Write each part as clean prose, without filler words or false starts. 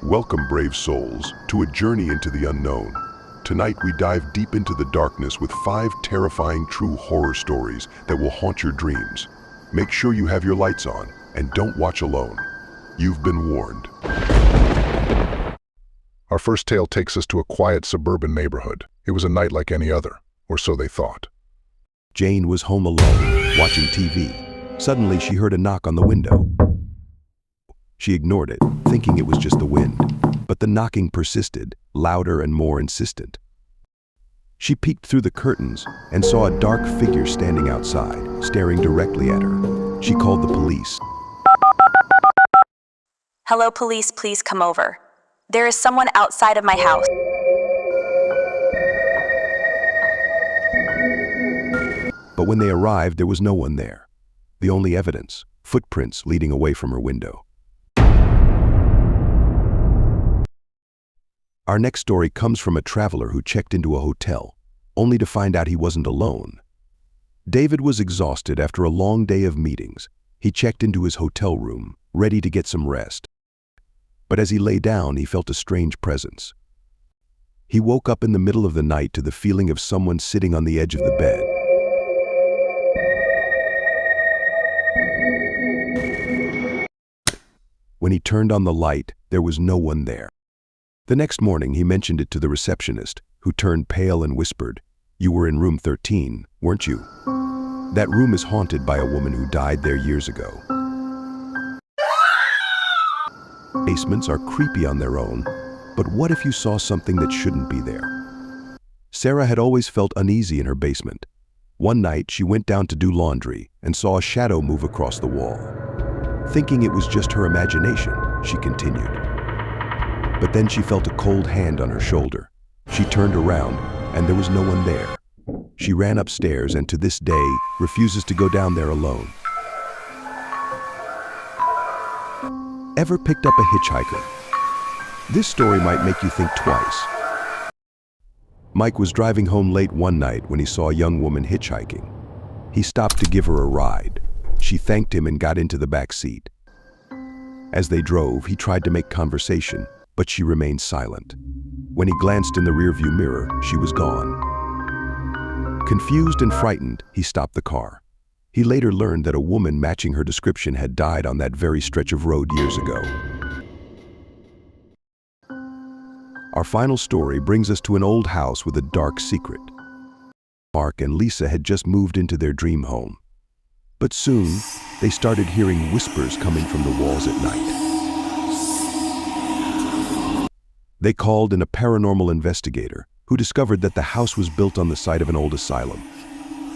Welcome, brave souls, to a journey into the unknown. Tonight we dive deep into the darkness with 5 terrifying true horror stories that will haunt your dreams. Make sure you have your lights on and don't watch alone. You've been warned. Our first tale takes us to a quiet suburban neighborhood. It was a night like any other, or so they thought. Jane was home alone, watching TV. Suddenly she heard a knock on the window. She ignored it, thinking it was just the wind, but the knocking persisted, louder and more insistent. She peeked through the curtains and saw a dark figure standing outside, staring directly at her. She called the police. Hello, police, please come over. There is someone outside of my house. But when they arrived, there was no one there. The only evidence, footprints leading away from her window. Our next story comes from a traveler who checked into a hotel, only to find out he wasn't alone. David was exhausted after a long day of meetings. He checked into his hotel room, ready to get some rest. But as he lay down, he felt a strange presence. He woke up in the middle of the night to the feeling of someone sitting on the edge of the bed. When he turned on the light, there was no one there. The next morning, he mentioned it to the receptionist, who turned pale and whispered, "You were in room 13, weren't you? That room is haunted by a woman who died there years ago." Basements are creepy on their own, but what if you saw something that shouldn't be there? Sarah had always felt uneasy in her basement. One night, she went down to do laundry and saw a shadow move across the wall. Thinking it was just her imagination, she continued. But then she felt a cold hand on her shoulder. She turned around, and there was no one there. She ran upstairs and to this day refuses to go down there alone. Ever picked up a hitchhiker? This story might make you think twice. Mike was driving home late one night when he saw a young woman hitchhiking. He stopped to give her a ride. She thanked him and got into the back seat. As they drove, he tried to make conversation, but she remained silent. When he glanced in the rearview mirror, she was gone. Confused and frightened, he stopped the car. He later learned that a woman matching her description had died on that very stretch of road years ago. Our final story brings us to an old house with a dark secret. Mark and Lisa had just moved into their dream home. But soon, they started hearing whispers coming from the walls at night. They called in a paranormal investigator who discovered that the house was built on the site of an old asylum.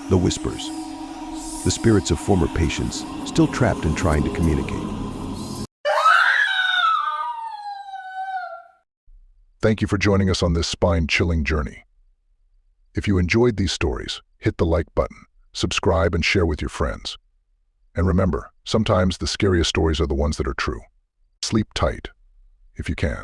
The whispers, the spirits of former patients still trapped and trying to communicate. Thank you for joining us on this spine-chilling journey. If you enjoyed these stories, hit the like button, subscribe, and share with your friends. And remember, sometimes the scariest stories are the ones that are true. Sleep tight, if you can.